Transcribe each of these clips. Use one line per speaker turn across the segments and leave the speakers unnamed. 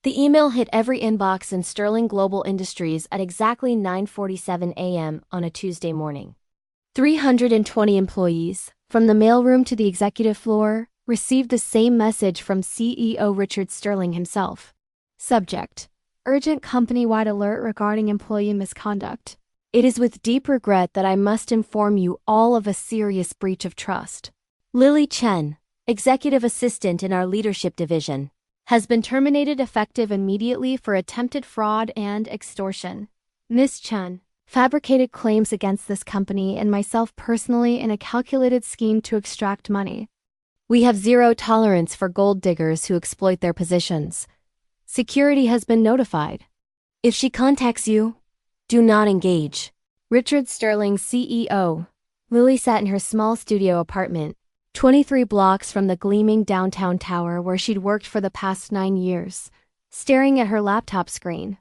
The email hit every inbox in Sterling Global Industries at exactly 9:47 a.m. on a Tuesday morning. 320 employees, from the mailroom to the executive floor, received the same message from CEO Richard Sterling himself. Subject: Urgent company-wide alert regarding employee misconduct. It is with deep regret that I must inform you all of a serious breach of trust. Lily Chen, executive assistant in our leadership division, has been terminated effective immediately for attempted fraud and extortion. Ms. Chen fabricated claims against this company and myself personally in a calculated scheme to extract money. We have zero tolerance for gold diggers who exploit their positions. Security has been notified. If she contacts you, do not engage. Richard Sterling, CEO. Lily sat in her small studio apartment, 23 blocks from the gleaming downtown tower where she'd worked for the past 9 years, staring at her laptop screen.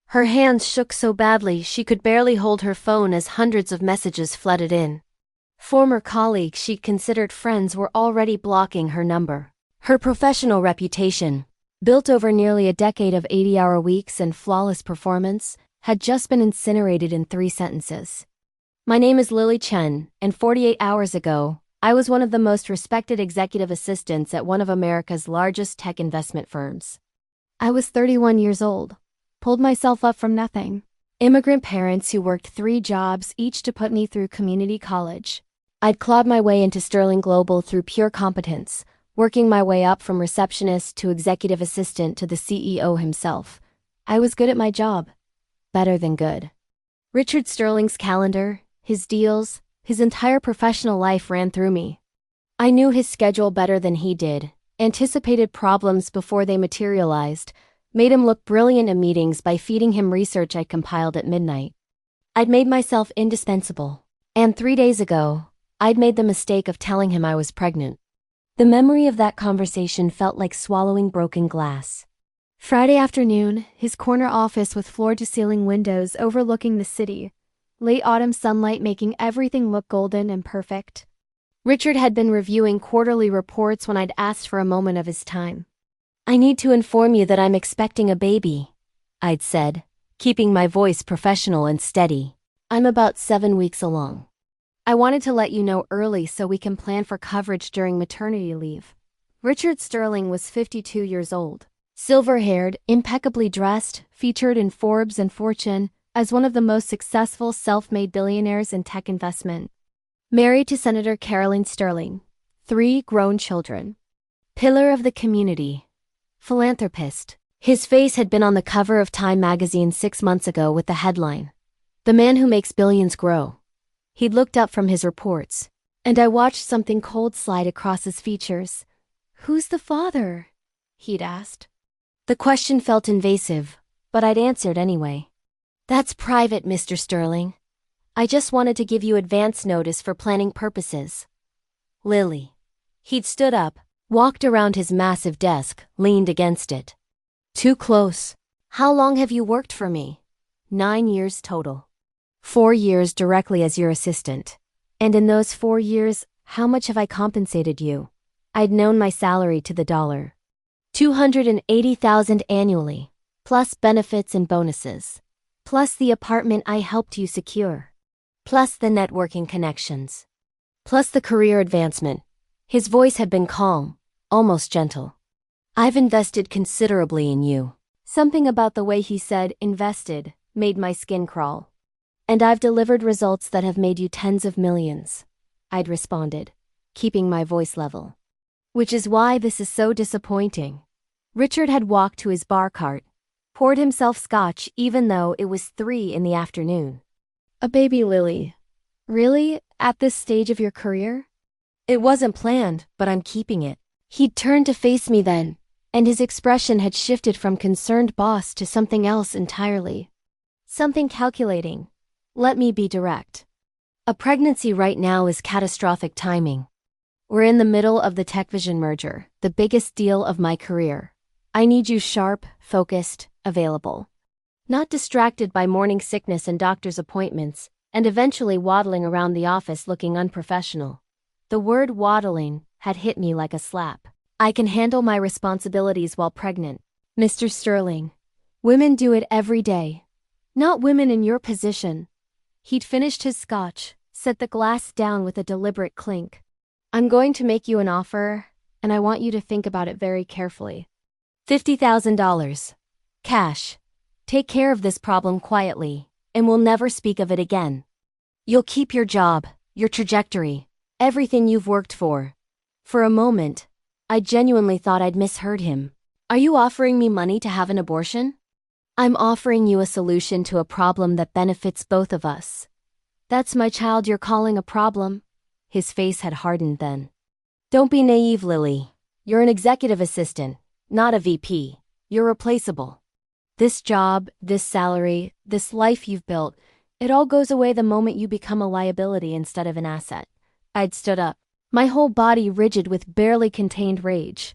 Her hands shook so badly she could barely hold her phone as hundreds of messages flooded in. Former colleagues she'd considered friends were already blocking her number. Her professional reputation, built over nearly a decade of 80-hour weeks and flawless performance, had just been incinerated in 3 sentences. My name is Lily Chen, and 48 hours ago, I was one of the most respected executive assistants at one of America's largest tech investment firms. I was 31 years old, pulled myself up from nothing. Immigrant parents who worked 3 jobs each to put me through community college. I'd clawed my way into Sterling Global through pure competence, working my way up from receptionist to executive assistant to the CEO himself. I was good at my job. Better than good. Richard Sterling's calendar, his deals, his entire professional life ran through me. I knew his schedule better than he did, anticipated problems before they materialized, made him look brilliant in meetings by feeding him research I compiled at midnight. I'd made myself indispensable, and 3 days ago, I'd made the mistake of telling him I was pregnant. The memory of that conversation felt like swallowing broken glass. Friday afternoon, his corner office with floor-to-ceiling windows overlooking the city, late autumn sunlight making everything look golden and perfect. Richard had been reviewing quarterly reports when I'd asked for a moment of his time. I need to inform you that I'm expecting a baby, I'd said, keeping my voice professional and steady. I'm about 7 weeks along. I wanted to let you know early so we can plan for coverage during maternity leave. Richard Sterling was 52 years old, silver-haired, impeccably dressed, featured in Forbes and Fortune as one of the most successful self-made billionaires in tech investment. Married to Senator Caroline Sterling, 3 grown children. Pillar of the community. Philanthropist. His face had been on the cover of Time magazine 6 months ago with the headline, "The Man Who Makes Billions Grow." He'd looked up from his reports, and I watched something cold slide across his features. "Who's the father?" he'd asked. The question felt invasive, but I'd answered anyway. "That's private, Mr. Sterling. I just wanted to give you advance notice for planning purposes." Lily. He'd stood up, walked around his massive desk, leaned against it. "Too close. How long have you worked for me?" 9 years total. 4 years directly as your assistant. And in those 4 years, how much have I compensated you? I'd known my salary to the dollar. $280,000 annually, plus benefits and bonuses. Plus the apartment I helped you secure. Plus the networking connections. Plus the career advancement. His voice had been calm, almost gentle. "I've invested considerably in you." Something about the way he said invested made my skin crawl. "And I've delivered results that have made you tens of millions," I'd responded, keeping my voice level. "Which is why this is so disappointing." Richard had walked to his bar cart, poured himself scotch even though it was 3 in the afternoon. "A baby, Lily. Really? At this stage of your career?" "It wasn't planned, but I'm keeping it." He'd turned to face me then, and his expression had shifted from concerned boss to something else entirely. Something calculating. Let me be direct. A pregnancy right now is catastrophic timing. We're in the middle of the TechVision merger, the biggest deal of my career. I need you sharp, focused, available. Not distracted by morning sickness and doctor's appointments, and eventually waddling around the office looking unprofessional. The word waddling had hit me like a slap. I can handle my responsibilities while pregnant. Mr. Sterling, women do it every day. Not women in your position. He'd finished his scotch, set the glass down with a deliberate clink. I'm going to make you an offer, and I want you to think about it very carefully. $50,000. Cash. Take care of this problem quietly, and we'll never speak of it again. You'll keep your job, your trajectory, everything you've worked for. For a moment, I genuinely thought I'd misheard him. Are you offering me money to have an abortion? I'm offering you a solution to a problem that benefits both of us. That's my child you're calling a problem? His face had hardened then. Don't be naive, Lily. You're an executive assistant, not a VP. You're replaceable. This job, this salary, this life you've built, it all goes away the moment you become a liability instead of an asset. I'd stood up, my whole body rigid with barely contained rage.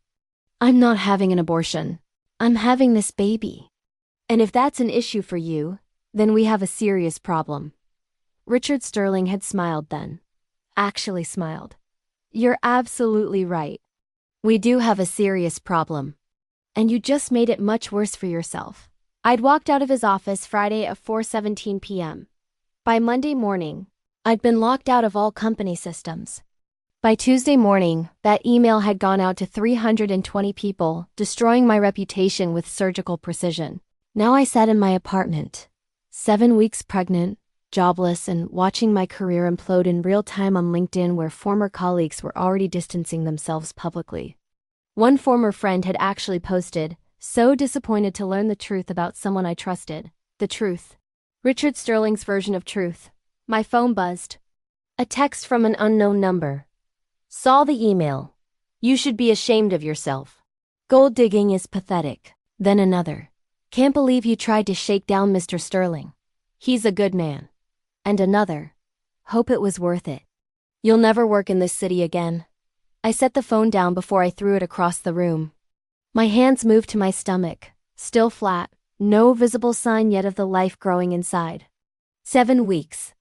I'm not having an abortion. I'm having this baby. And if that's an issue for you, then we have a serious problem. Richard Sterling had smiled then. Actually smiled. You're absolutely right. We do have a serious problem. And you just made it much worse for yourself. I'd walked out of his office Friday at 4:17 p.m. By Monday morning, I'd been locked out of all company systems. By Tuesday morning, that email had gone out to 320 people, destroying my reputation with surgical precision. Now I sat in my apartment, 7 weeks pregnant, jobless, and watching my career implode in real time on LinkedIn, where former colleagues were already distancing themselves publicly. One former friend had actually posted, "So disappointed to learn the truth about someone I trusted." The truth. Richard Sterling's version of truth. My phone buzzed. A text from an unknown number. Saw the email. You should be ashamed of yourself. Gold digging is pathetic. Then another. Can't believe you tried to shake down Mr. Sterling. He's a good man. And another. Hope it was worth it. You'll never work in this city again. I set the phone down before I threw it across the room. My hands moved to my stomach, still flat, no visible sign yet of the life growing inside. 7 weeks.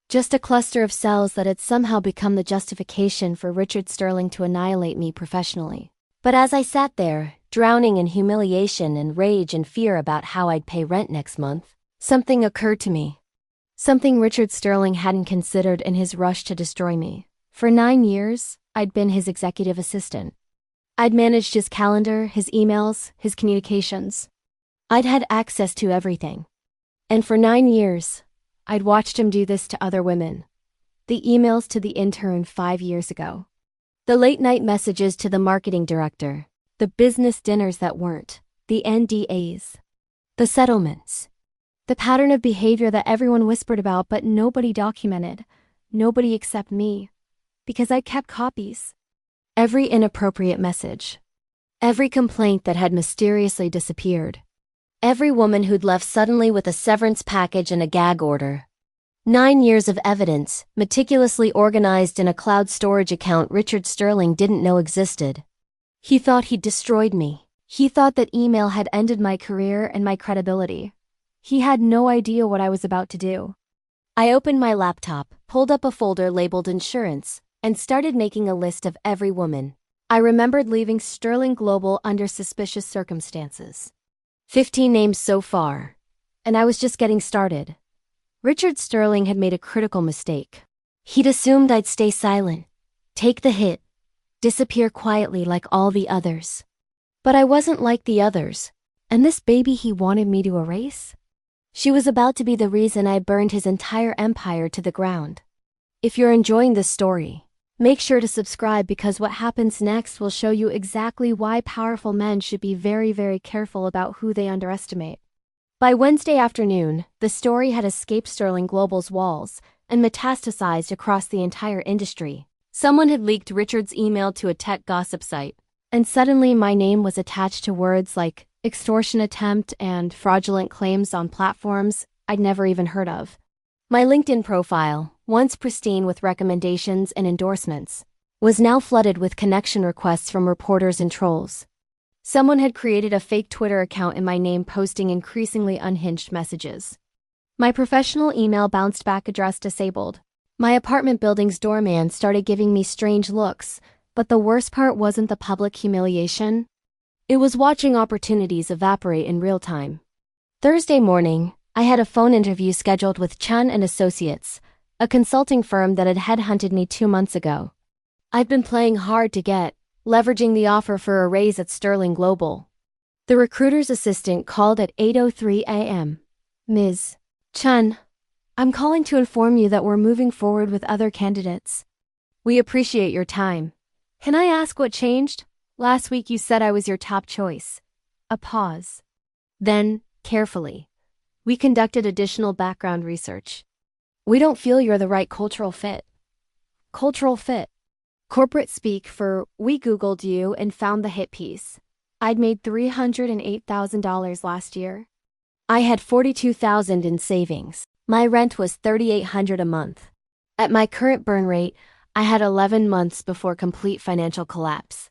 Just a cluster of cells that had somehow become the justification for Richard Sterling to annihilate me professionally. But as I sat there, drowning in humiliation and rage and fear about how I'd pay rent next month, something occurred to me. Something Richard Sterling hadn't considered in his rush to destroy me. For 9 years, I'd been his executive assistant. I'd managed his calendar, his emails, his communications. I'd had access to everything. And for 9 years, I'd watched him do this to other women. The emails to the intern 5 years ago. The late-night messages to the marketing director. The business dinners that weren't. The NDAs. The settlements. The pattern of behavior that everyone whispered about but nobody documented. Nobody except me. Because I kept copies. Every inappropriate message. Every complaint that had mysteriously disappeared. Every woman who'd left suddenly with a severance package and a gag order. 9 years of evidence, meticulously organized in a cloud storage account Richard Sterling didn't know existed. He thought he'd destroyed me. He thought that email had ended my career and my credibility. He had no idea what I was about to do. I opened my laptop, pulled up a folder labeled insurance, and started making a list of every woman. I remembered leaving Sterling Global under suspicious circumstances. 15 names so far. And I was just getting started. Richard Sterling had made a critical mistake. He'd assumed I'd stay silent, take the hit, disappear quietly like all the others. But I wasn't like the others, and this baby he wanted me to erase? She was about to be the reason I burned his entire empire to the ground. If you're enjoying this story, make sure to subscribe, because what happens next will show you exactly why powerful men should be very, very careful about who they underestimate. By Wednesday afternoon, the story had escaped Sterling Global's walls and metastasized across the entire industry. Someone had leaked Richard's email to a tech gossip site, and suddenly my name was attached to words like extortion attempt and fraudulent claims on platforms I'd never even heard of. My LinkedIn profile, once pristine with recommendations and endorsements, was now flooded with connection requests from reporters and trolls. Someone had created a fake Twitter account in my name, posting increasingly unhinged messages. My professional email bounced back address disabled. My apartment building's doorman started giving me strange looks, but the worst part wasn't the public humiliation. It was watching opportunities evaporate in real time. Thursday morning, I had a phone interview scheduled with Chun and Associates, a consulting firm that had headhunted me 2 months ago. I'd been playing hard to get, leveraging the offer for a raise at Sterling Global. The recruiter's assistant called at 8:03 a.m. Ms. Chun, I'm calling to inform you that we're moving forward with other candidates. We appreciate your time. Can I ask what changed? Last week you said I was your top choice. A pause. Then, carefully, we conducted additional background research. We don't feel you're the right cultural fit. Cultural fit. Corporate speak for we Googled you and found the hit piece. I'd made $308,000 last year. I had $42,000 in savings. My rent was $3,800 a month. At my current burn rate, I had 11 months before complete financial collapse.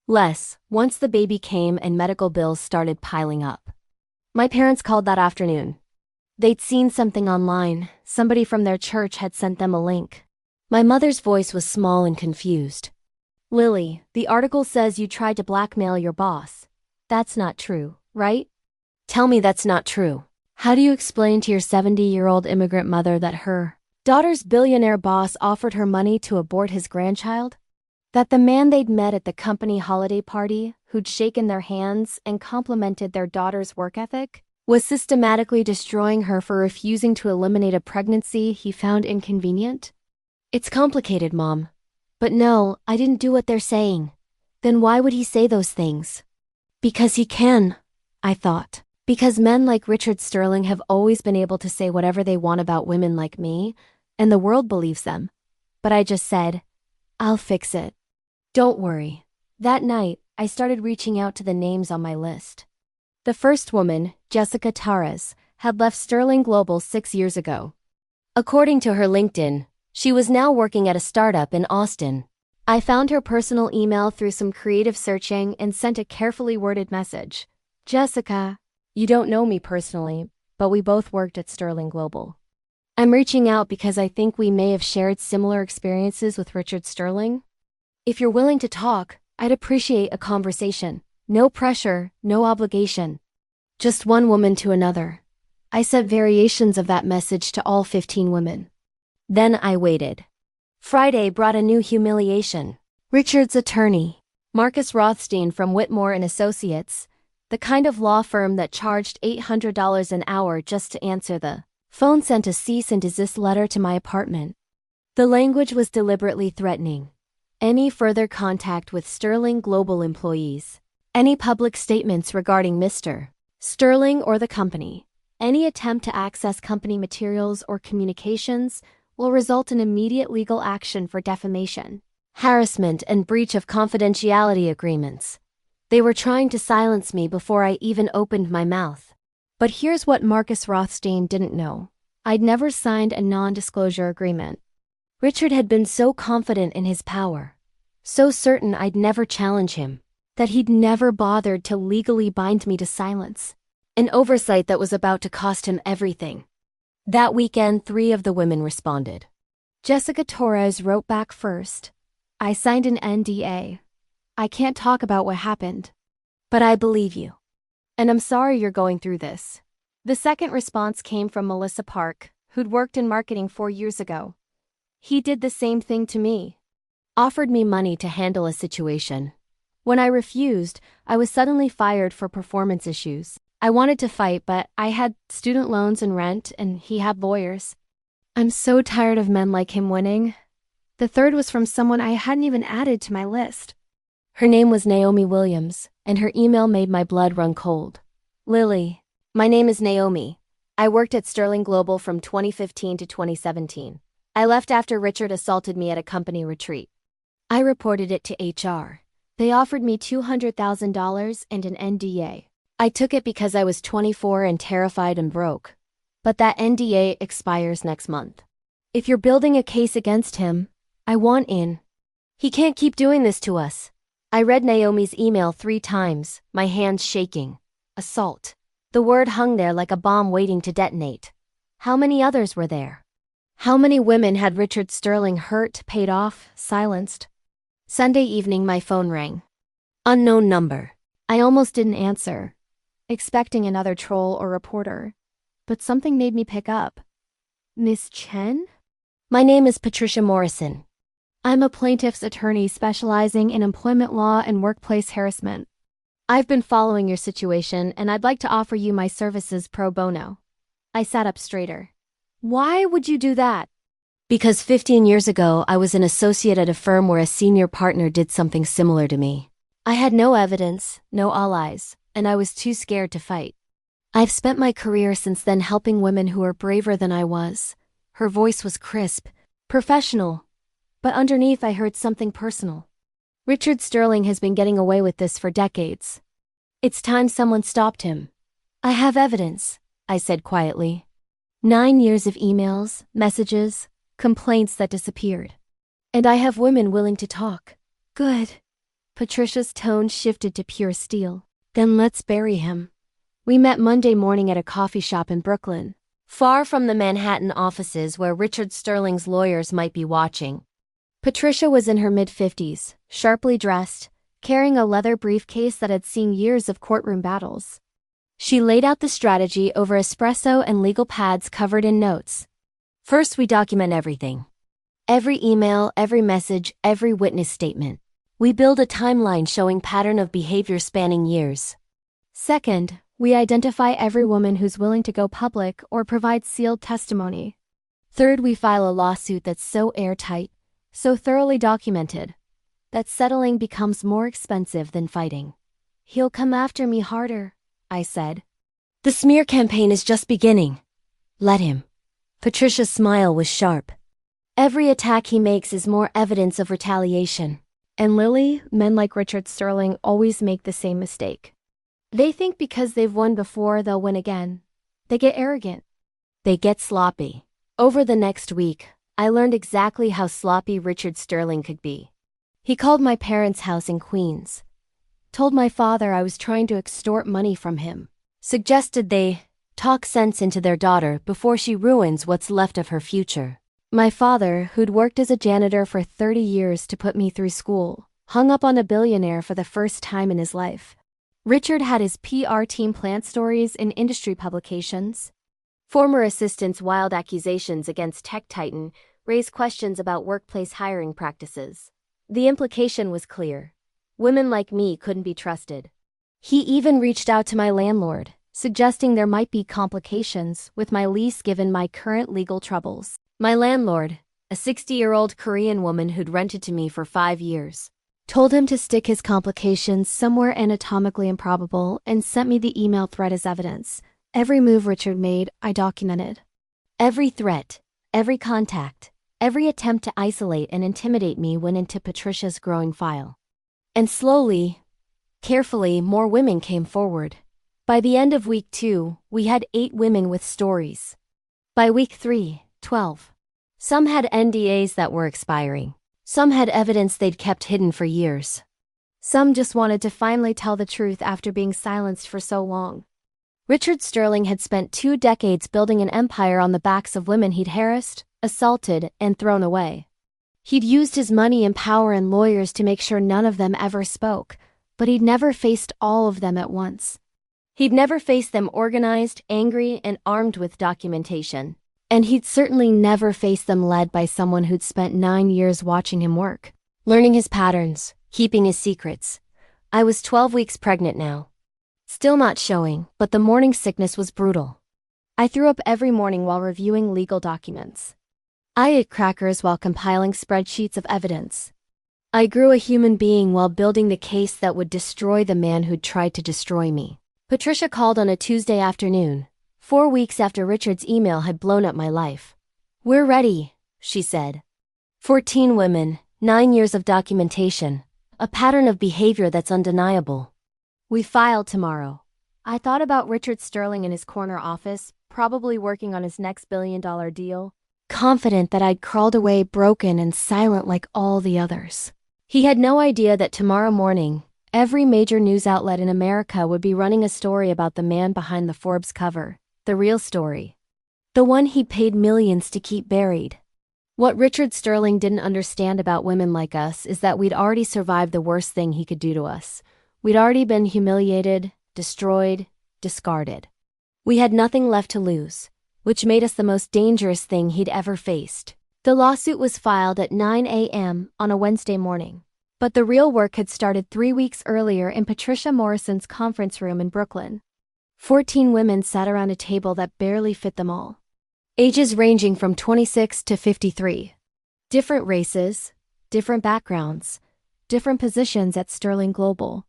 Less, once the baby came and medical bills started piling up. My parents called that afternoon. They'd seen something online, somebody from their church had sent them a link. My mother's voice was small and confused. Lily, the article says you tried to blackmail your boss. That's not true, right? Tell me that's not true. How do you explain to your 70-year-old immigrant mother that her daughter's billionaire boss offered her money to abort his grandchild? That the man they'd met at the company holiday party, who'd shaken their hands and complimented their daughter's work ethic, was systematically destroying her for refusing to eliminate a pregnancy he found inconvenient? It's complicated, Mom. But no, I didn't do what they're saying. Then why would he say those things? Because he can, I thought. Because men like Richard Sterling have always been able to say whatever they want about women like me, and the world believes them. But I just said, I'll fix it. Don't worry. That night, I started reaching out to the names on my list. The first woman, Jessica Torres, had left Sterling Global 6 years ago. According to her LinkedIn, she was now working at a startup in Austin. I found her personal email through some creative searching and sent a carefully worded message. Jessica, you don't know me personally, but we both worked at Sterling Global. I'm reaching out because I think we may have shared similar experiences with Richard Sterling. If you're willing to talk, I'd appreciate a conversation. No pressure, no obligation. Just one woman to another. I sent variations of that message to all 15 women. Then I waited. Friday brought a new humiliation. Richard's attorney, Marcus Rothstein from Whitmore and Associates, the kind of law firm that charged $800 an hour just to answer the phone, sent a cease and desist letter to my apartment. The language was deliberately threatening. Any further contact with Sterling Global employees, any public statements regarding Mr. Sterling or the company, any attempt to access company materials or communications will result in immediate legal action for defamation, harassment, and breach of confidentiality agreements. They were trying to silence me before I even opened my mouth. But here's what Marcus Rothstein didn't know. I'd never signed a non-disclosure agreement. Richard had been so confident in his power, so certain I'd never challenge him, that he'd never bothered to legally bind me to silence. An oversight that was about to cost him everything. That weekend, 3 of the women responded. Jessica Torres wrote back first. I signed an NDA. I can't talk about what happened. But I believe you. And I'm sorry you're going through this. The second response came from Melissa Park, who'd worked in marketing 4 years ago. He did the same thing to me. Offered me money to handle a situation. When I refused, I was suddenly fired for performance issues. I wanted to fight, but I had student loans and rent, and he had lawyers. I'm so tired of men like him winning. The third was from someone I hadn't even added to my list. Her name was Naomi Williams, and her email made my blood run cold. Lily, my name is Naomi. I worked at Sterling Global from 2015 to 2017. I left after Richard assaulted me at a company retreat. I reported it to HR. They offered me $200,000 and an NDA. I took it because I was 24 and terrified and broke. But that NDA expires next month. If you're building a case against him, I want in. He can't keep doing this to us. I read Naomi's email 3 times, my hands shaking. Assault. The word hung there like a bomb waiting to detonate. How many others were there? How many women had Richard Sterling hurt, paid off, silenced? Sunday evening my phone rang. Unknown number. I almost didn't answer, expecting another troll or reporter, but something made me pick up. Miss Chen? My name is Patricia Morrison. I'm a plaintiff's attorney specializing in employment law and workplace harassment. I've been following your situation and I'd like to offer you my services pro bono. I sat up straighter. Why would you do that? Because 15 years ago, I was an associate at a firm where a senior partner did something similar to me. I had no evidence, no allies, and I was too scared to fight. I've spent my career since then helping women who are braver than I was. Her voice was crisp, professional, but underneath I heard something personal. Richard Sterling has been getting away with this for decades. It's time someone stopped him. I have evidence, I said quietly. 9 years of emails, messages, complaints that disappeared. And I have women willing to talk. Good. Patricia's tone shifted to pure steel. Then let's bury him. We met Monday morning at a coffee shop in Brooklyn, far from the Manhattan offices where Richard Sterling's lawyers might be watching. Patricia was in her mid-50s, sharply dressed, carrying a leather briefcase that had seen years of courtroom battles. She laid out the strategy over espresso and legal pads covered in notes. First, we document everything. Every email, every message, every witness statement. We build a timeline showing pattern of behavior spanning years. Second, we identify every woman who's willing to go public or provide sealed testimony. Third, we file a lawsuit that's so airtight, so thoroughly documented, that settling becomes more expensive than fighting. He'll come after me harder, I said. The smear campaign is just beginning. Let him. Patricia's smile was sharp. Every attack he makes is more evidence of retaliation. And Lily, men like Richard Sterling always make the same mistake. They think because they've won before, they'll win again. They get arrogant. They get sloppy. Over the next week, I learned exactly how sloppy Richard Sterling could be. He called my parents' house in Queens, told my father I was trying to extort money from him, suggested they talk sense into their daughter before she ruins what's left of her future. My father, who'd worked as a janitor for 30 years to put me through school, hung up on a billionaire for the first time in his life. Richard had his PR team plant stories in industry publications. Former assistant's wild accusations against tech titan raised questions about workplace hiring practices. The implication was clear. Women like me couldn't be trusted. He even reached out to my landlord, suggesting there might be complications with my lease given my current legal troubles. My landlord, a 60-year-old Korean woman who'd rented to me for 5 years, told him to stick his complications somewhere anatomically improbable and sent me the email thread as evidence. Every move Richard made, I documented. Every threat, every contact, every attempt to isolate and intimidate me went into Patricia's growing file. And slowly, carefully, more women came forward. By the end of week 2, we had 8 women with stories. By week 3, 12. Some had NDAs that were expiring. Some had evidence they'd kept hidden for years. Some just wanted to finally tell the truth after being silenced for so long. Richard Sterling had spent 2 decades building an empire on the backs of women he'd harassed, assaulted, and thrown away. He'd used his money and power and lawyers to make sure none of them ever spoke, but he'd never faced all of them at once. He'd never faced them organized, angry, and armed with documentation. And he'd certainly never faced them led by someone who'd spent 9 years watching him work, learning his patterns, keeping his secrets. I was 12 weeks pregnant now. Still not showing, but the morning sickness was brutal. I threw up every morning while reviewing legal documents. I ate crackers while compiling spreadsheets of evidence. I grew a human being while building the case that would destroy the man who'd tried to destroy me. Patricia called on a Tuesday afternoon, 4 weeks after Richard's email had blown up my life. We're ready, she said. 14 women, 9 years of documentation, a pattern of behavior that's undeniable. We filed tomorrow. I thought about Richard Sterling in his corner office, probably working on his next billion-dollar deal, confident that I'd crawled away broken and silent like all the others. He had no idea that tomorrow morning, every major news outlet in America would be running a story about the man behind the Forbes cover, the real story. The one he paid millions to keep buried. What Richard Sterling didn't understand about women like us is that we'd already survived the worst thing he could do to us. We'd already been humiliated, destroyed, discarded. We had nothing left to lose, which made us the most dangerous thing he'd ever faced. The lawsuit was filed at 9 a.m. on a Wednesday morning. But the real work had started 3 weeks earlier in Patricia Morrison's conference room in Brooklyn. 14 women sat around a table that barely fit them all. Ages ranging from 26 to 53. Different races, different backgrounds, different positions at Sterling Global.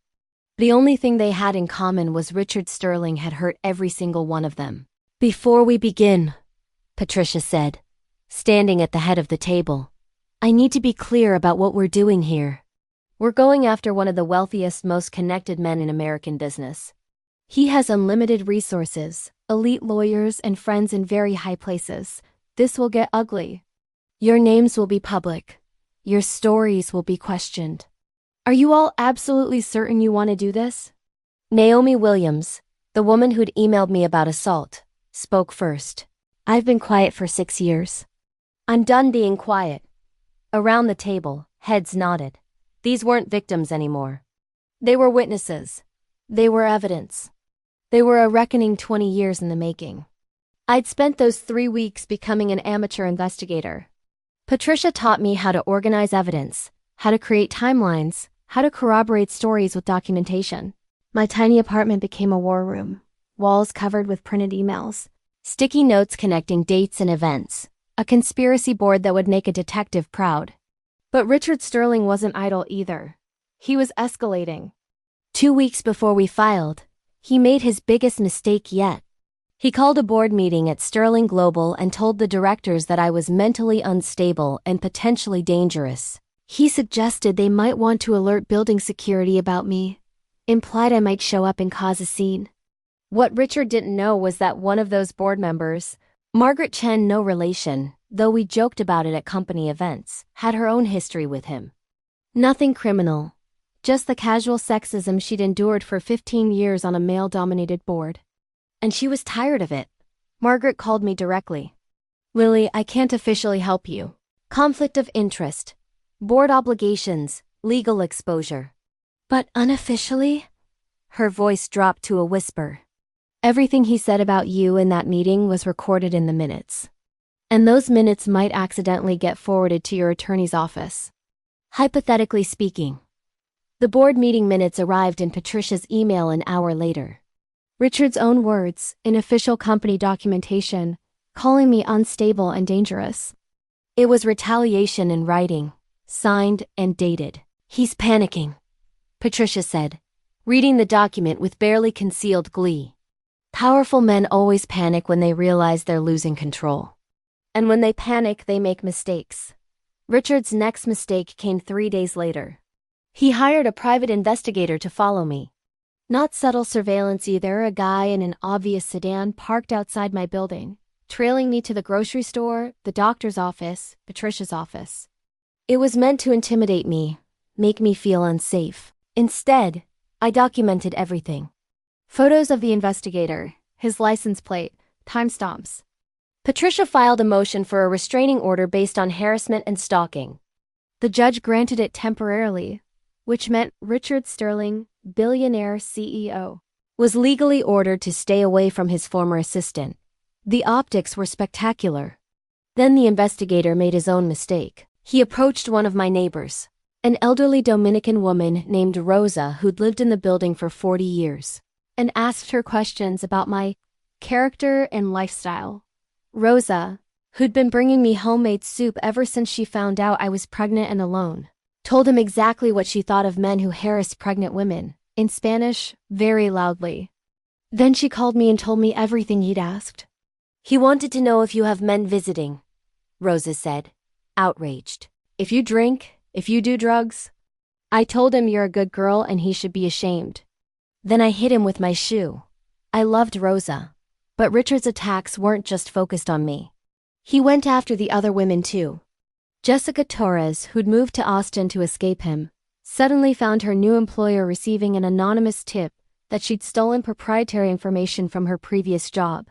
The only thing they had in common was Richard Sterling had hurt every single one of them. "Before we begin," Patricia said, standing at the head of the table, "I need to be clear about what we're doing here. We're going after one of the wealthiest, most connected men in American business. He has unlimited resources, elite lawyers, and friends in very high places. This will get ugly. Your names will be public. Your stories will be questioned. Are you all absolutely certain you want to do this?" Naomi Williams, the woman who'd emailed me about assault, spoke first. "I've been quiet for 6 years. I'm done being quiet." Around the table, heads nodded. These weren't victims anymore. They were witnesses. They were evidence. They were a reckoning 20 years in the making. I'd spent those 3 weeks becoming an amateur investigator. Patricia taught me how to organize evidence, how to create timelines, how to corroborate stories with documentation. My tiny apartment became a war room. Walls covered with printed emails, sticky notes connecting dates and events, a conspiracy board that would make a detective proud. But Richard Sterling wasn't idle either. He was escalating. 2 weeks before we filed, he made his biggest mistake yet. He called a board meeting at Sterling Global and told the directors that I was mentally unstable and potentially dangerous. He suggested they might want to alert building security about me, implied I might show up and cause a scene. What Richard didn't know was that one of those board members, Margaret Chen, no relation, though we joked about it at company events, had her own history with him. Nothing criminal, just the casual sexism she'd endured for 15 years on a male-dominated board. And she was tired of it. Margaret called me directly. "Lily, I can't officially help you. Conflict of interest, board obligations, legal exposure." "But unofficially?" Her voice dropped to a whisper. "Everything he said about you in that meeting was recorded in the minutes. And those minutes might accidentally get forwarded to your attorney's office." Hypothetically speaking. The board meeting minutes arrived in Patricia's email an hour later. Richard's own words, in official company documentation, calling me unstable and dangerous. It was retaliation in writing, signed and dated. "He's panicking," Patricia said, reading the document with barely concealed glee. Powerful men always panic when they realize they're losing control. And when they panic, they make mistakes. Richard's next mistake came 3 days later. He hired a private investigator to follow me. Not subtle surveillance either, a guy in an obvious sedan parked outside my building, trailing me to the grocery store, the doctor's office, Patricia's office. It was meant to intimidate me, make me feel unsafe. Instead, I documented everything. Photos of the investigator, his license plate, timestamps. Patricia filed a motion for a restraining order based on harassment and stalking. The judge granted it temporarily, which meant Richard Sterling, billionaire CEO, was legally ordered to stay away from his former assistant. The optics were spectacular. Then the investigator made his own mistake. He approached one of my neighbors, an elderly Dominican woman named Rosa who'd lived in the building for 40 years, and asked her questions about my character and lifestyle. Rosa, who'd been bringing me homemade soup ever since she found out I was pregnant and alone, told him exactly what she thought of men who harassed pregnant women, in Spanish, very loudly. Then she called me and told me everything he'd asked. "He wanted to know if you have men visiting," Rosa said, outraged. "If you drink, if you do drugs." I told him you're a good girl and he should be ashamed. Then I hit him with my shoe. I loved Rosa, but Richard's attacks weren't just focused on me. He went after the other women too. Jessica Torres, who'd moved to Austin to escape him, suddenly found her new employer receiving an anonymous tip that she'd stolen proprietary information from her previous job.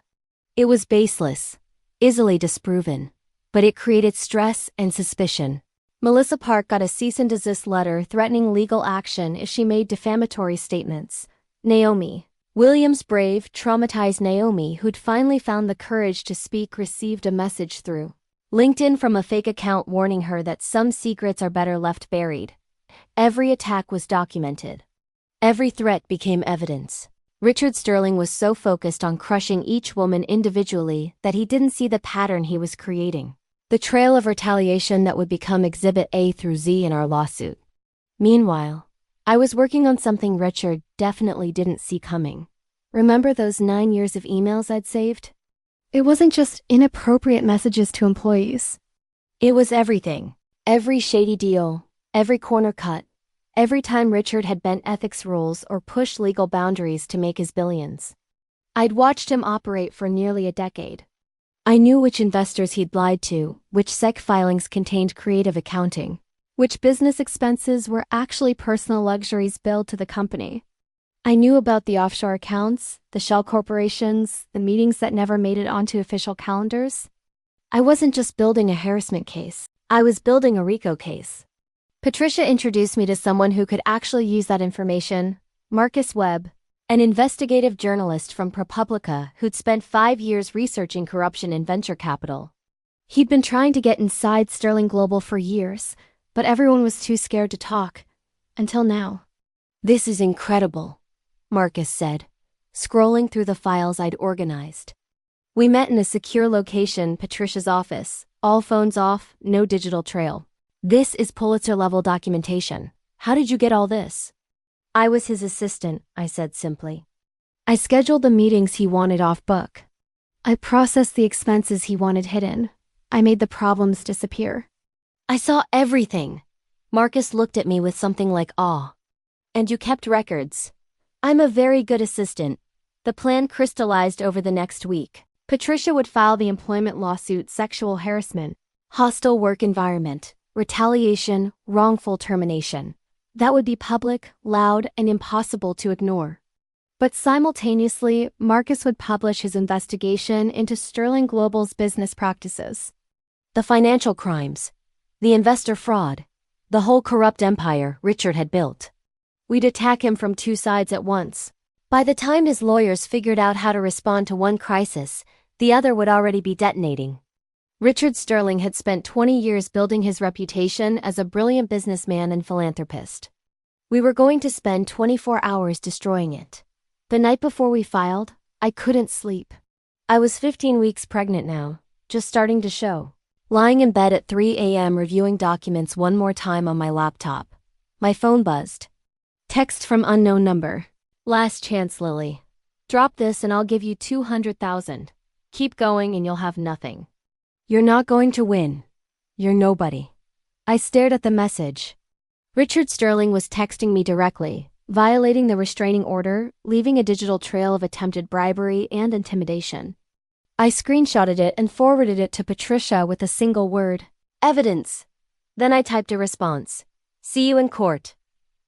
It was baseless, easily disproven, but it created stress and suspicion. Melissa Park got a cease and desist letter threatening legal action if she made defamatory statements. Naomi Williams' brave, traumatized Naomi, who'd finally found the courage to speak, received a message through LinkedIn from a fake account warning her that some secrets are better left buried. Every attack was documented. Every threat became evidence. Richard Sterling was so focused on crushing each woman individually that he didn't see the pattern he was creating. The trail of retaliation that would become Exhibit A through Z in our lawsuit. Meanwhile, I was working on something Richard definitely didn't see coming. Remember those 9 years of emails I'd saved? It wasn't just inappropriate messages to employees. It was everything. Every shady deal, every corner cut, every time Richard had bent ethics rules or pushed legal boundaries to make his billions. I'd watched him operate for nearly a decade. I knew which investors he'd lied to, which SEC filings contained creative accounting, which business expenses were actually personal luxuries billed to the company. I knew about the offshore accounts, the shell corporations, the meetings that never made it onto official calendars. I wasn't just building a harassment case, I was building a RICO case. Patricia introduced me to someone who could actually use that information, Marcus Webb, an investigative journalist from ProPublica who'd spent 5 years researching corruption in venture capital. He'd been trying to get inside Sterling Global for years, but everyone was too scared to talk. Until now. "This is incredible," Marcus said, scrolling through the files I'd organized. We met in a secure location, Patricia's office, all phones off, no digital trail. "This is Pulitzer-level documentation. How did you get all this?" "I was his assistant," I said simply. "I scheduled the meetings he wanted off book. I processed the expenses he wanted hidden. I made the problems disappear." "I saw everything." Marcus looked at me with something like awe. "And you kept records." "I'm a very good assistant." The plan crystallized over the next week. Patricia would file the employment lawsuit: sexual harassment, hostile work environment, retaliation, wrongful termination. That would be public, loud, and impossible to ignore. But simultaneously, Marcus would publish his investigation into Sterling Global's business practices. The financial crimes, the investor fraud, the whole corrupt empire Richard had built. We'd attack him from 2 sides at once. By the time his lawyers figured out how to respond to one crisis, the other would already be detonating. Richard Sterling had spent 20 years building his reputation as a brilliant businessman and philanthropist. We were going to spend 24 hours destroying it. The night before we filed, I couldn't sleep. I was 15 weeks pregnant now, just starting to show. Lying in bed at 3 a.m. reviewing documents one more time on my laptop. My phone buzzed. Text from unknown number. "Last chance, Lily. Drop this and I'll give you 200,000. Keep going and you'll have nothing. You're not going to win. You're nobody." I stared at the message. Richard Sterling was texting me directly, violating the restraining order, leaving a digital trail of attempted bribery and intimidation. I screenshotted it and forwarded it to Patricia with a single word: "Evidence." Then I typed a response: "See you in court."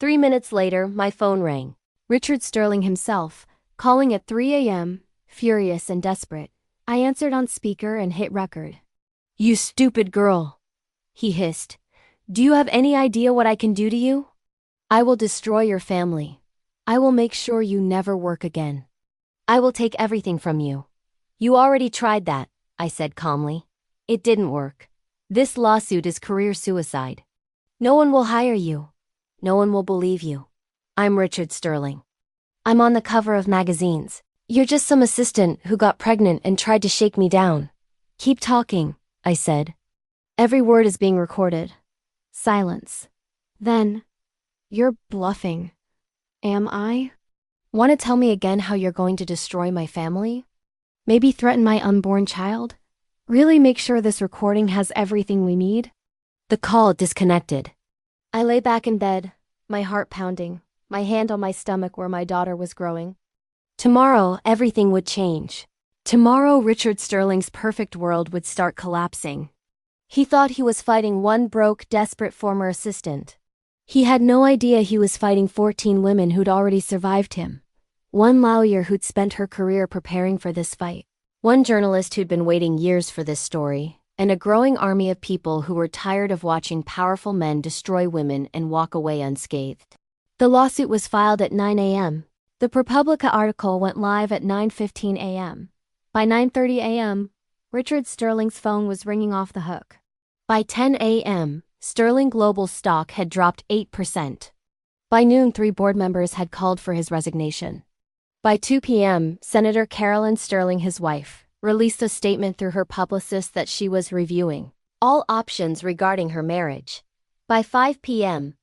3 minutes later, my phone rang. Richard Sterling himself, calling at 3 a.m., furious and desperate. I answered on speaker and hit record. "You stupid girl," he hissed. "Do you have any idea what I can do to you? I will destroy your family. I will make sure you never work again. I will take everything from you." "You already tried that," I said calmly. "It didn't work. This lawsuit is career suicide. No one will hire you. No one will believe you. I'm Richard Sterling. I'm on the cover of magazines. You're just some assistant who got pregnant and tried to shake me down." "Keep talking," I said. "Every word is being recorded." Silence. Then, "You're bluffing." "Am I? Want to tell me again how you're going to destroy my family? Maybe threaten my unborn child? Really make sure this recording has everything we need?" The call disconnected. I lay back in bed, my heart pounding, my hand on my stomach where my daughter was growing. Tomorrow, everything would change. Tomorrow, Richard Sterling's perfect world would start collapsing. He thought he was fighting one broke, desperate former assistant. He had no idea he was fighting 14 women who'd already survived him. One lawyer who'd spent her career preparing for this fight. One journalist who'd been waiting years for this story. and a growing army of people who were tired of watching powerful men destroy women and walk away unscathed. The lawsuit was filed at 9 a.m. The ProPublica article went live at 9:15 a.m. By 9:30 a.m., Richard Sterling's phone was ringing off the hook. By 10 a.m., Sterling Global's stock had dropped 8%. By noon, 3 board members had called for his resignation. By 2 p.m., Senator Carolyn Sterling, his wife, released a statement through her publicist that she was reviewing all options regarding her marriage. By 5 p.m.,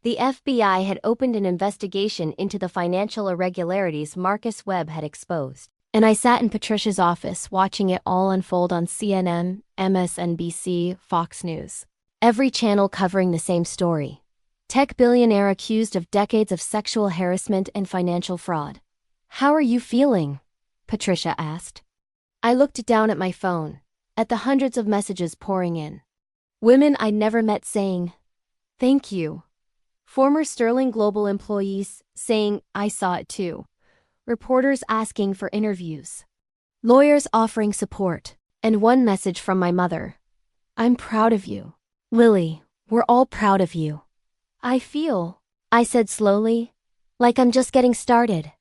the FBI had opened an investigation into the financial irregularities Marcus Webb had exposed. And I sat in Patricia's office watching it all unfold on CNN, MSNBC, Fox News. Every channel covering the same story. Tech billionaire accused of decades of sexual harassment and financial fraud. "How are you feeling?" Patricia asked. I looked down at my phone, at the hundreds of messages pouring in. Women I'd never met saying, "Thank you." Former Sterling Global employees saying, "I saw it too." Reporters asking for interviews. Lawyers offering support. And one message from my mother. "I'm proud of you. Lily, we're all proud of you." I said slowly, like I'm just getting started.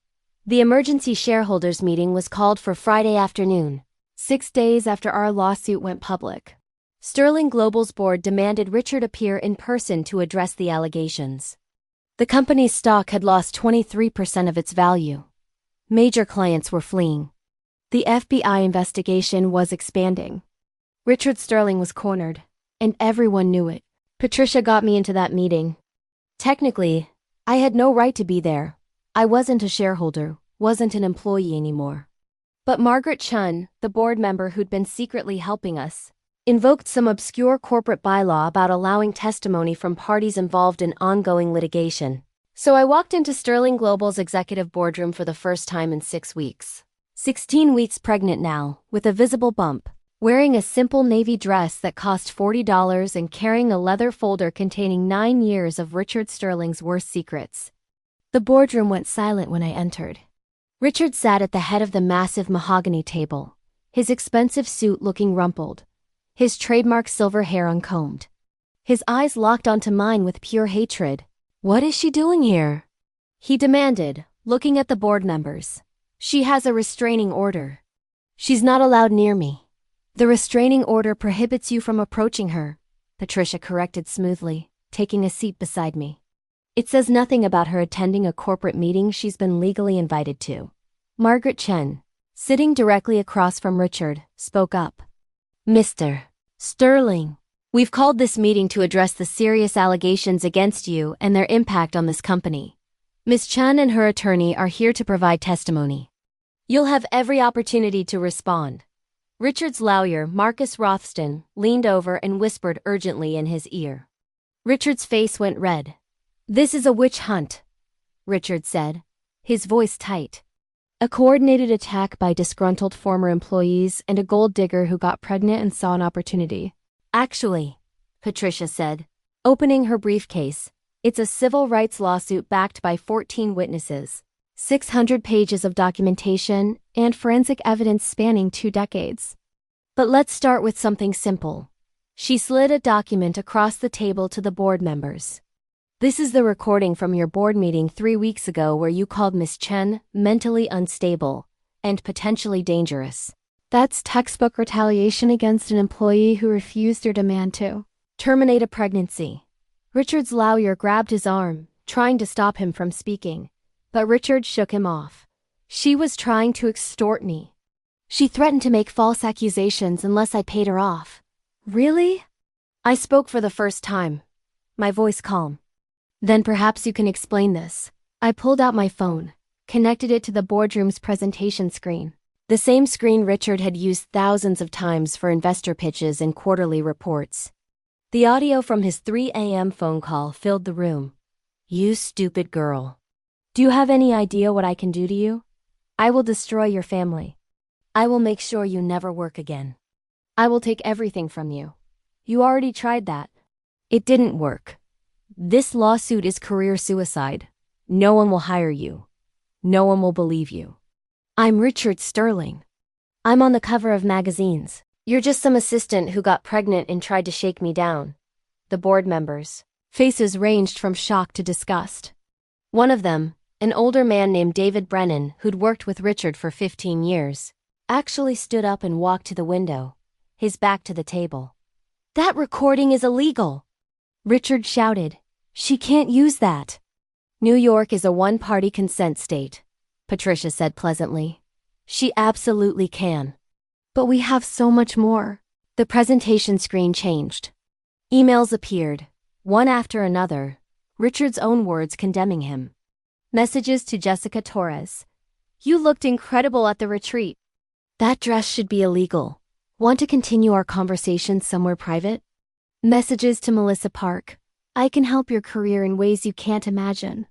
The emergency shareholders meeting was called for Friday afternoon, 6 days after our lawsuit went public. Sterling Global's board demanded Richard appear in person to address the allegations. The company's stock had lost 23% of its value. Major clients were fleeing. The FBI investigation was expanding. Richard Sterling was cornered, and everyone knew it. Patricia got me into that meeting. Technically, I had no right to be there. I wasn't a shareholder, wasn't an employee anymore. But Margaret Chun, the board member who'd been secretly helping us, invoked some obscure corporate bylaw about allowing testimony from parties involved in ongoing litigation. So I walked into Sterling Global's executive boardroom for the first time in 6 weeks. 16 weeks pregnant now, with a visible bump, wearing a simple navy dress that cost $40 and carrying a leather folder containing 9 years of Richard Sterling's worst secrets. The boardroom went silent when I entered. Richard sat at the head of the massive mahogany table, his expensive suit looking rumpled, his trademark silver hair uncombed. His eyes locked onto mine with pure hatred. "What is she doing here?" he demanded, looking at the board members. "She has a restraining order. She's not allowed near me." "The restraining order prohibits you from approaching her," Patricia corrected smoothly, taking a seat beside me. "It says nothing about her attending a corporate meeting she's been legally invited to." Margaret Chen, sitting directly across from Richard, spoke up. "Mr. Sterling, we've called this meeting to address the serious allegations against you and their impact on this company. Ms. Chun and her attorney are here to provide testimony. You'll have every opportunity to respond." Richard's lawyer, Marcus Rothston, leaned over and whispered urgently in his ear. Richard's face went red. "This is a witch hunt," Richard said, his voice tight. "A coordinated attack by disgruntled former employees and a gold digger who got pregnant and saw an opportunity." "Actually," Patricia said, opening her briefcase, "it's a civil rights lawsuit backed by 14 witnesses, 600 pages of documentation, and forensic evidence spanning 2 decades. But let's start with something simple." She slid a document across the table to the board members. "This is the recording from your board meeting 3 weeks ago where you called Miss Chen mentally unstable and potentially dangerous. That's textbook retaliation against an employee who refused your demand to terminate a pregnancy." Richard's lawyer grabbed his arm, trying to stop him from speaking, but Richard shook him off. "She was trying to extort me. She threatened to make false accusations unless I paid her off." "Really?" I spoke for the first time, my voice calm. "Then perhaps you can explain this." I pulled out my phone, connected it to the boardroom's presentation screen. The same screen Richard had used thousands of times for investor pitches and quarterly reports. The audio from his 3 a.m. phone call filled the room. "You stupid girl. Do you have any idea what I can do to you? I will destroy your family. I will make sure you never work again. I will take everything from you. You already tried that. It didn't work. This lawsuit is career suicide. No one will hire you. No one will believe you. I'm Richard Sterling. I'm on the cover of magazines. You're just some assistant who got pregnant and tried to shake me down. The board members' faces ranged from shock to disgust. One of them, an older man named David Brennan, who'd worked with Richard for 15 years, actually stood up and walked to the window, his back to the table. That recording is illegal! Richard shouted. She can't use that. New York is a one-party consent state, Patricia said pleasantly. She absolutely can. But we have so much more. The presentation screen changed. Emails appeared, one after another, Richard's own words condemning him. Messages to Jessica Torres. You looked incredible at the retreat. That dress should be illegal. Want to continue our conversation somewhere private? Messages to Melissa Park. I can help your career in ways you can't imagine.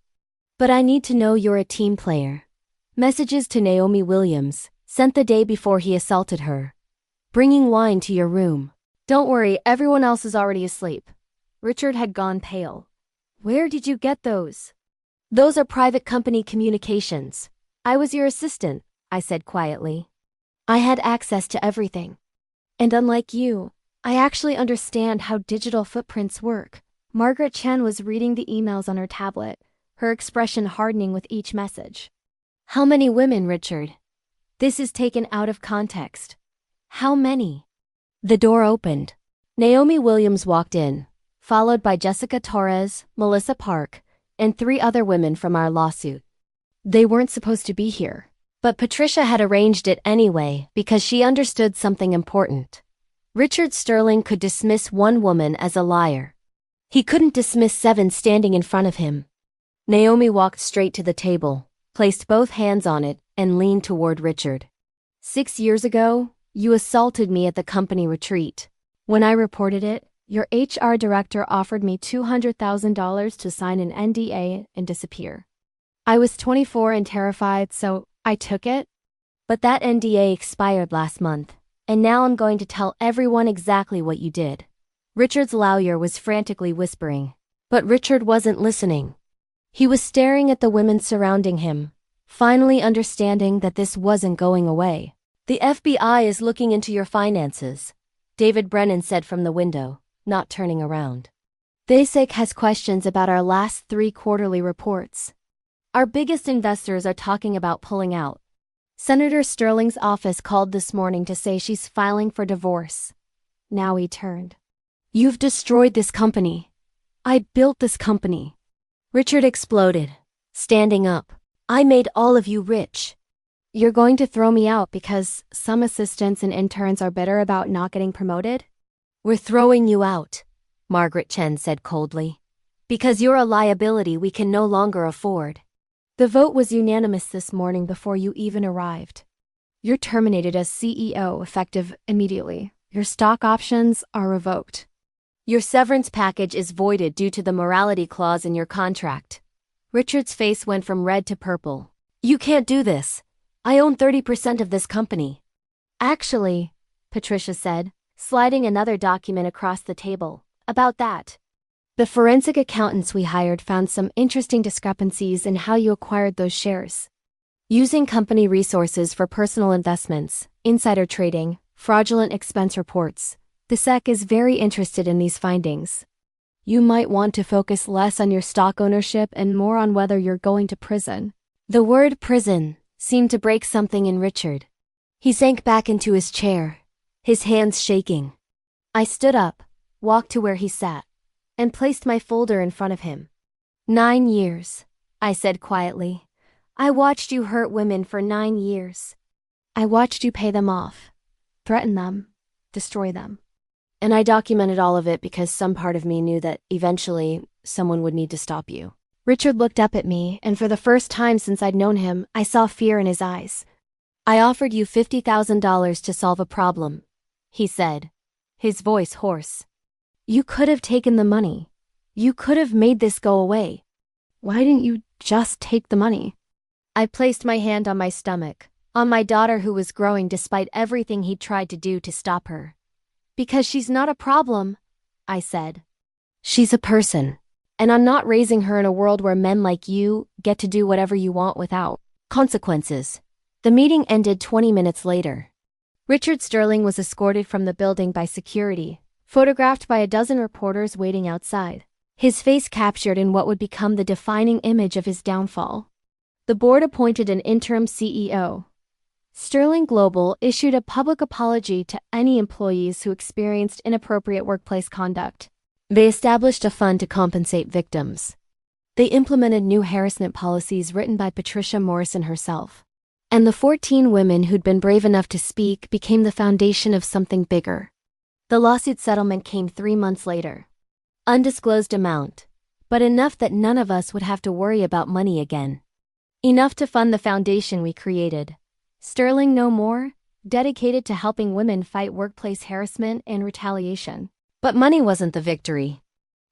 But I need to know you're a team player. Messages to Naomi Williams, sent the day before he assaulted her. Bringing wine to your room. Don't worry, everyone else is already asleep. Richard had gone pale. Where did you get those? Those are private company communications. I was your assistant, I said quietly. I had access to everything. And unlike you, I actually understand how digital footprints work. Margaret Chen was reading the emails on her tablet, her expression hardening with each message. How many women, Richard? This is taken out of context. How many? The door opened. Naomi Williams walked in, followed by Jessica Torres, Melissa Park, and 3 other women from our lawsuit. They weren't supposed to be here. But Patricia had arranged it anyway because she understood something important. Richard Sterling could dismiss one woman as a liar. He couldn't dismiss 7 standing in front of him. Naomi walked straight to the table, placed both hands on it, and leaned toward Richard. 6 years ago, you assaulted me at the company retreat. When I reported it, your HR director offered me $200,000 to sign an NDA and disappear. I was 24 and terrified, so I took it. But that NDA expired last month, and now I'm going to tell everyone exactly what you did. Richard's lawyer was frantically whispering, but Richard wasn't listening. He was staring at the women surrounding him, finally understanding that this wasn't going away. The FBI is looking into your finances, David Brennan said from the window, not turning around. BASIC has questions about our last 3 quarterly reports. Our biggest investors are talking about pulling out. Senator Sterling's office called this morning to say she's filing for divorce. Now he turned. You've destroyed this company. I built this company. Richard exploded, standing up. I made all of you rich. You're going to throw me out because some assistants and interns are bitter about not getting promoted? We're throwing you out, Margaret Chen said coldly. Because you're a liability we can no longer afford. The vote was unanimous this morning before you even arrived. You're terminated as CEO effective immediately. Your stock options are revoked. Your severance package is voided due to the morality clause in your contract. Richard's face went from red to purple. You can't do this. I own 30% of this company. Actually, Patricia said, sliding another document across the table. About that. The forensic accountants we hired found some interesting discrepancies in how you acquired those shares. Using company resources for personal investments, insider trading, fraudulent expense reports. The SEC is very interested in these findings. You might want to focus less on your stock ownership and more on whether you're going to prison. The word prison seemed to break something in Richard. He sank back into his chair, his hands shaking. I stood up, walked to where he sat, and placed my folder in front of him. 9 years, I said quietly. I watched you hurt women for 9 years. I watched you pay them off, threaten them, destroy them. And I documented all of it because some part of me knew that eventually someone would need to stop you. Richard looked up at me, and for the first time since I'd known him, I saw fear in his eyes. I offered you $50,000 to solve a problem, he said, his voice hoarse. You could have taken the money. You could have made this go away. Why didn't you just take the money? I placed my hand on my stomach, on my daughter who was growing despite everything he'd tried to do to stop her. Because she's not a problem, I said. She's a person, and I'm not raising her in a world where men like you get to do whatever you want without consequences. The meeting ended 20 minutes later. Richard Sterling was escorted from the building by security, photographed by a dozen reporters waiting outside, his face captured in what would become the defining image of his downfall. The board appointed an interim CEO. Sterling Global issued a public apology to any employees who experienced inappropriate workplace conduct. They established a fund to compensate victims. They implemented new harassment policies written by Patricia Morrison herself. And the 14 women who'd been brave enough to speak became the foundation of something bigger. The lawsuit settlement came 3 months later. Undisclosed amount, but enough that none of us would have to worry about money again. Enough to fund the foundation we created. Sterling No More, dedicated to helping women fight workplace harassment and retaliation. But money wasn't the victory.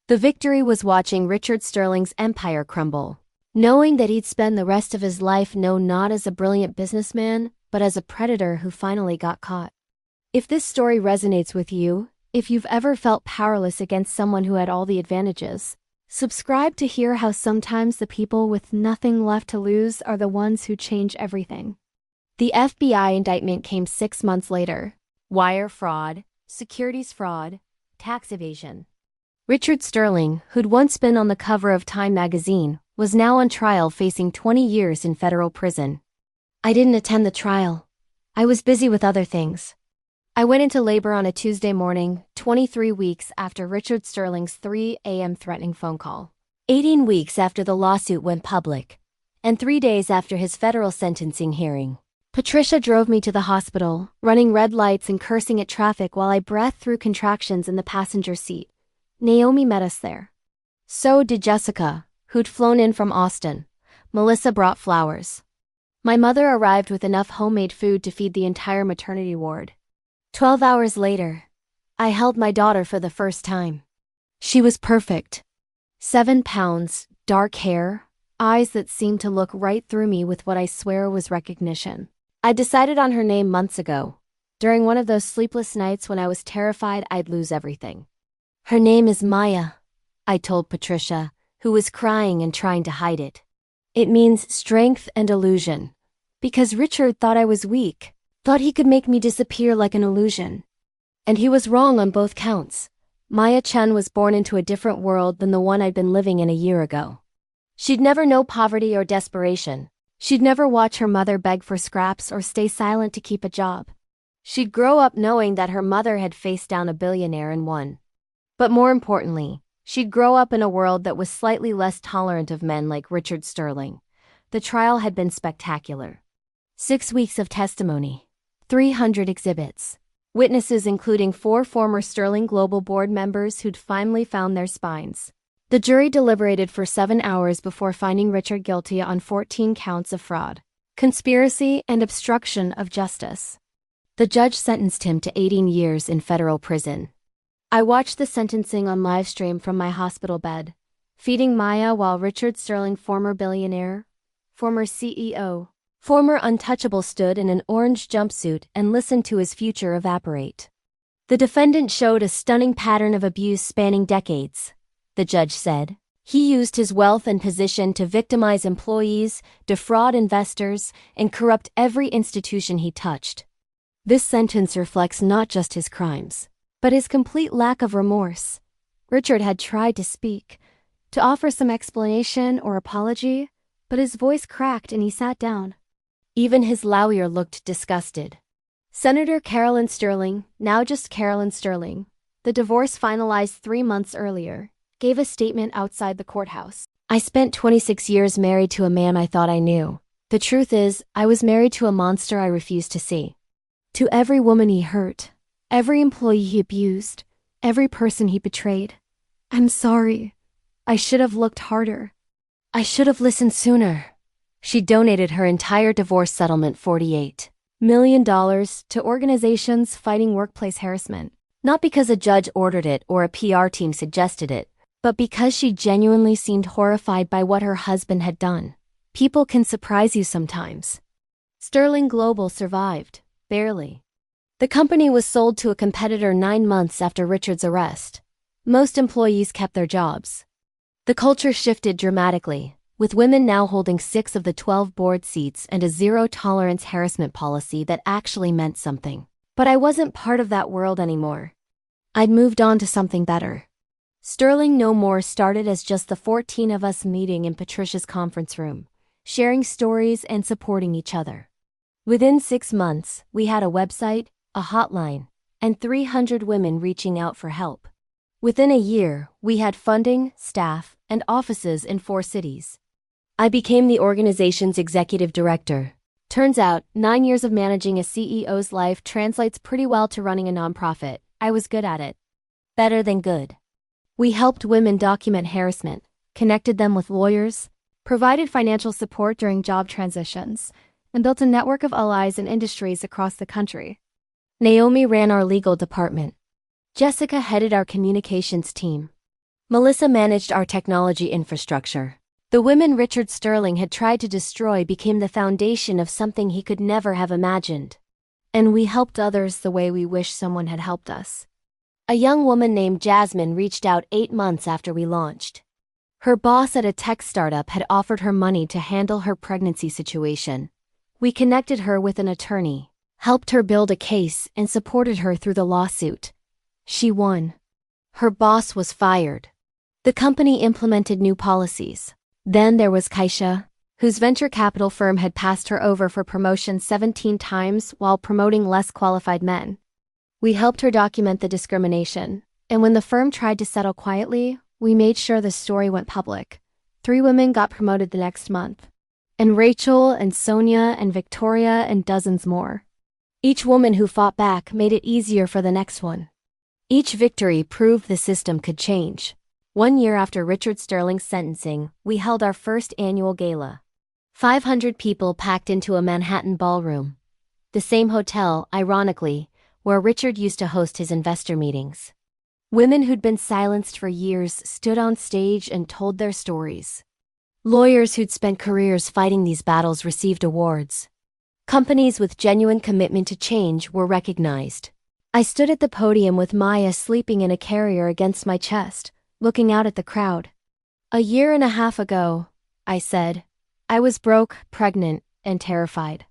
The victory was watching Richard Sterling's empire crumble, knowing that he'd spend the rest of his life known not as a brilliant businessman, but as a predator who finally got caught. If this story resonates with you, if you've ever felt powerless against someone who had all the advantages, subscribe to hear how sometimes the people with nothing left to lose are the ones who change everything. The FBI indictment came 6 months later. Wire fraud, securities fraud, tax evasion. Richard Sterling, who'd once been on the cover of Time magazine, was now on trial facing 20 years in federal prison. I didn't attend the trial. I was busy with other things. I went into labor on a Tuesday morning, 23 weeks after Richard Sterling's 3 a.m. threatening phone call. 18 weeks after the lawsuit went public. And 3 days after his federal sentencing hearing. Patricia drove me to the hospital, running red lights and cursing at traffic while I breathed through contractions in the passenger seat. Naomi met us there. So did Jessica, who'd flown in from Austin. Melissa brought flowers. My mother arrived with enough homemade food to feed the entire maternity ward. 12 hours later, I held my daughter for the first time. She was perfect. 7 pounds, dark hair, eyes that seemed to look right through me with what I swear was recognition. I decided on her name months ago, during one of those sleepless nights when I was terrified I'd lose everything. Her name is Maya, I told Patricia, who was crying and trying to hide it. It means strength and illusion. Because Richard thought I was weak, thought he could make me disappear like an illusion. And he was wrong on both counts. Maya Chen was born into a different world than the one I'd been living in a year ago. She'd never know poverty or desperation. She'd never watch her mother beg for scraps or stay silent to keep a job. She'd grow up knowing that her mother had faced down a billionaire and won. But more importantly, she'd grow up in a world that was slightly less tolerant of men like Richard Sterling. The trial had been spectacular. 6 weeks of testimony. 300 exhibits. Witnesses including 4 former Sterling Global board members who'd finally found their spines. The jury deliberated for 7 hours before finding Richard guilty on 14 counts of fraud, conspiracy, and obstruction of justice. The judge sentenced him to 18 years in federal prison. I watched the sentencing on live stream from my hospital bed, feeding Maya while Richard Sterling, former billionaire, former CEO, former untouchable, stood in an orange jumpsuit and listened to his future evaporate. The defendant showed a stunning pattern of abuse spanning decades, the judge said. He used his wealth and position to victimize employees, defraud investors, and corrupt every institution he touched. This sentence reflects not just his crimes, but his complete lack of remorse. Richard had tried to speak, to offer some explanation or apology, but his voice cracked and he sat down. Even his lawyer looked disgusted. Senator Carolyn Sterling, now just Carolyn Sterling, the divorce finalized 3 months earlier, gave a statement outside the courthouse. I spent 26 years married to a man I thought I knew. The truth is, I was married to a monster I refused to see. To every woman he hurt, every employee he abused, every person he betrayed. I'm sorry. I should have looked harder. I should have listened sooner. She donated her entire divorce settlement, $48 million, to organizations fighting workplace harassment. Not because a judge ordered it or a PR team suggested it, but because she genuinely seemed horrified by what her husband had done. People can surprise you sometimes. Sterling Global survived, barely. The company was sold to a competitor 9 months after Richard's arrest. Most employees kept their jobs. The culture shifted dramatically, with women now holding 6 of the 12 board seats and a zero-tolerance harassment policy that actually meant something. But I wasn't part of that world anymore. I'd moved on to something better. Sterling No More started as just the 14 of us meeting in Patricia's conference room, sharing stories and supporting each other. Within 6 months, we had a website, a hotline, and 300 women reaching out for help. Within a year, we had funding, staff, and offices in 4 cities. I became the organization's executive director. Turns out, 9 years of managing a CEO's life translates pretty well to running a nonprofit. I was good at it. Better than good. We helped women document harassment, connected them with lawyers, provided financial support during job transitions, and built a network of allies in industries across the country. Naomi ran our legal department. Jessica headed our communications team. Melissa managed our technology infrastructure. The women Richard Sterling had tried to destroy became the foundation of something he could never have imagined. And we helped others the way we wish someone had helped us. A young woman named Jasmine reached out 8 months after we launched. Her boss at a tech startup had offered her money to handle her pregnancy situation. We connected her with an attorney, helped her build a case, and supported her through the lawsuit. She won. Her boss was fired. The company implemented new policies. Then there was Kaisha, whose venture capital firm had passed her over for promotion 17 times while promoting less qualified men. We helped her document the discrimination, and when the firm tried to settle quietly, we made sure the story went public. 3 women got promoted the next month. And Rachel and Sonia and Victoria and dozens more. Each woman who fought back made it easier for the next one. Each victory proved the system could change. 1 year after Richard Sterling's sentencing, we held our first annual gala. 500 people packed into a Manhattan ballroom. The same hotel, ironically, where Richard used to host his investor meetings. Women who'd been silenced for years stood on stage and told their stories. Lawyers who'd spent careers fighting these battles received awards. Companies with genuine commitment to change were recognized. I stood at the podium with Maya sleeping in a carrier against my chest, looking out at the crowd. "1.5 years ago," I said, "I was broke, pregnant, and terrified.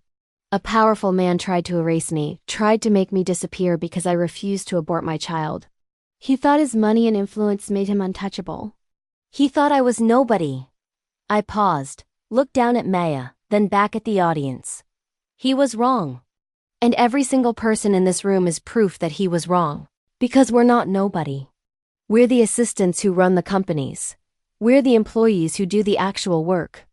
A powerful man tried to erase me, tried to make me disappear because I refused to abort my child. He thought his money and influence made him untouchable. He thought I was nobody." I paused, looked down at Maya, then back at the audience. He was wrong. And every single person in this room is proof that he was wrong. Because we're not nobody. We're the assistants who run the companies. We're the employees who do the actual work.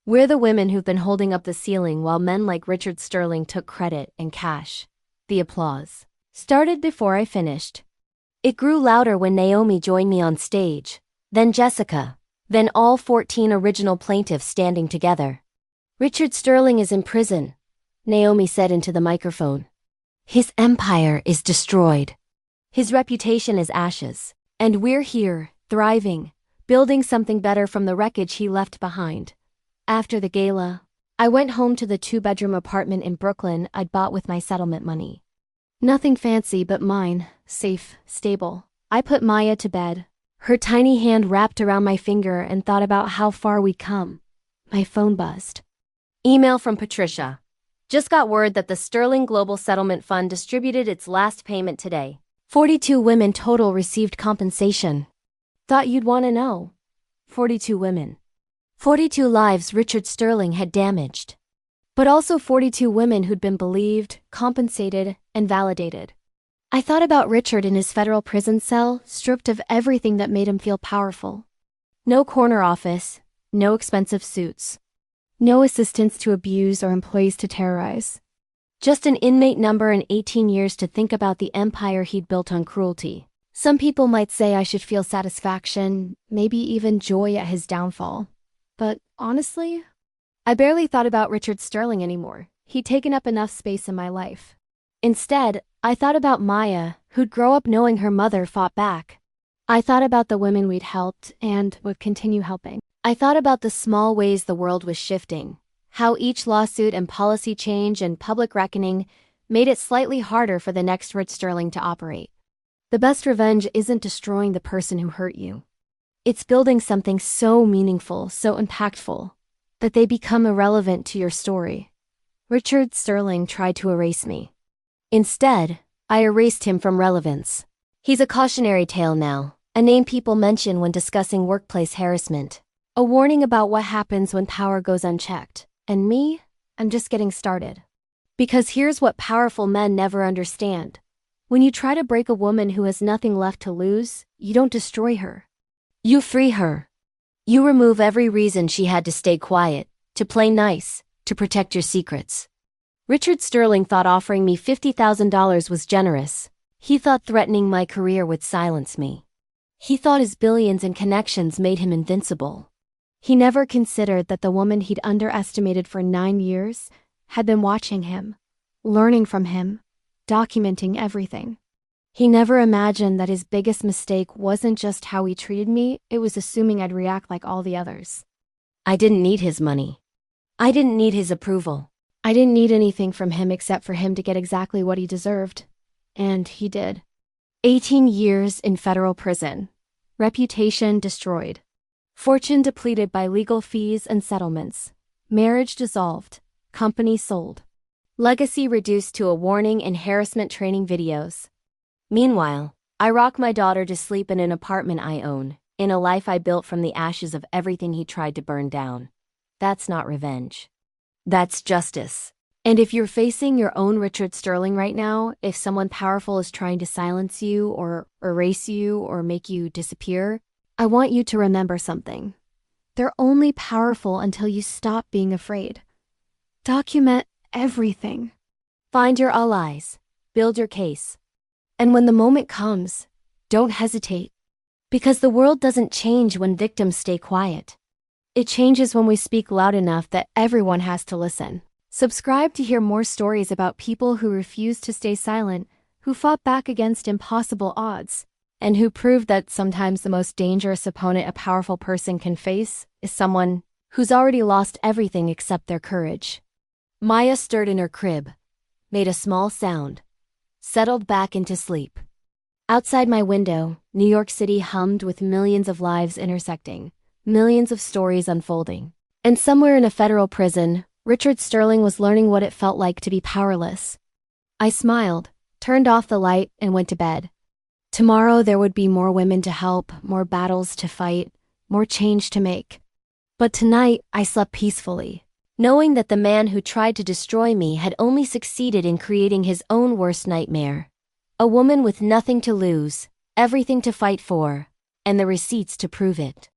We're the women who've been holding up the ceiling while men like Richard Sterling took credit and cash. The applause started before I finished. It grew louder when Naomi joined me on stage, then Jessica, then all 14 original plaintiffs standing together. "Richard Sterling is in prison," Naomi said into the microphone. "His empire is destroyed. His reputation is ashes. And we're here, thriving, building something better from the wreckage he left behind." After the gala, I went home to the 2-bedroom apartment in Brooklyn I'd bought with my settlement money. Nothing fancy but mine, safe, stable. I put Maya to bed, her tiny hand wrapped around my finger, and thought about how far we'd come. My phone buzzed. Email from Patricia. "Just got word that the Sterling Global Settlement Fund distributed its last payment today. 42 women total received compensation. Thought you'd want to know. 42 women. 42 lives Richard Sterling had damaged. But also 42 women who'd been believed, compensated, and validated." I thought about Richard in his federal prison cell, stripped of everything that made him feel powerful. No corner office, no expensive suits. No assistants to abuse or employees to terrorize. Just an inmate number and 18 years to think about the empire he'd built on cruelty. Some people might say I should feel satisfaction, maybe even joy at his downfall. But honestly, I barely thought about Richard Sterling anymore. He'd taken up enough space in my life. Instead, I thought about Maya, who'd grow up knowing her mother fought back. I thought about the women we'd helped and would continue helping. I thought about the small ways the world was shifting, how each lawsuit and policy change and public reckoning made it slightly harder for the next Rich Sterling to operate. The best revenge isn't destroying the person who hurt you. It's building something so meaningful, so impactful, that they become irrelevant to your story. Richard Sterling tried to erase me. Instead, I erased him from relevance. He's a cautionary tale now, a name people mention when discussing workplace harassment. A warning about what happens when power goes unchecked. And me? I'm just getting started. Because here's what powerful men never understand. When you try to break a woman who has nothing left to lose, you don't destroy her. You free her. You remove every reason she had to stay quiet, to play nice, to protect your secrets. Richard Sterling thought offering me $50,000 was generous. He thought threatening my career would silence me. He thought his billions in connections made him invincible. He never considered that the woman he'd underestimated for 9 years had been watching him, learning from him, documenting everything. He never imagined that his biggest mistake wasn't just how he treated me, it was assuming I'd react like all the others. I didn't need his money. I didn't need his approval. I didn't need anything from him except for him to get exactly what he deserved. And he did. 18 years in federal prison. Reputation destroyed. Fortune depleted by legal fees and settlements. Marriage dissolved. Company sold. Legacy reduced to a warning in harassment training videos. Meanwhile, I rock my daughter to sleep in an apartment I own, in a life I built from the ashes of everything he tried to burn down. That's not revenge. That's justice. And if you're facing your own Richard Sterling right now, if someone powerful is trying to silence you or erase you or make you disappear, I want you to remember something. They're only powerful until you stop being afraid. Document everything. Find your allies. Build your case. And when the moment comes, don't hesitate. Because the world doesn't change when victims stay quiet. It changes when we speak loud enough that everyone has to listen. Subscribe to hear more stories about people who refused to stay silent, who fought back against impossible odds, and who proved that sometimes the most dangerous opponent a powerful person can face is someone who's already lost everything except their courage. Maya stirred in her crib, made a small sound, settled back into sleep. Outside my window, New York City hummed with millions of lives intersecting, millions of stories unfolding. And somewhere in a federal prison, Richard Sterling was learning what it felt like to be powerless. I smiled, turned off the light, and went to bed. Tomorrow there would be more women to help, more battles to fight, more change to make. But tonight I slept peacefully, knowing that the man who tried to destroy me had only succeeded in creating his own worst nightmare. A woman with nothing to lose, everything to fight for, and the receipts to prove it.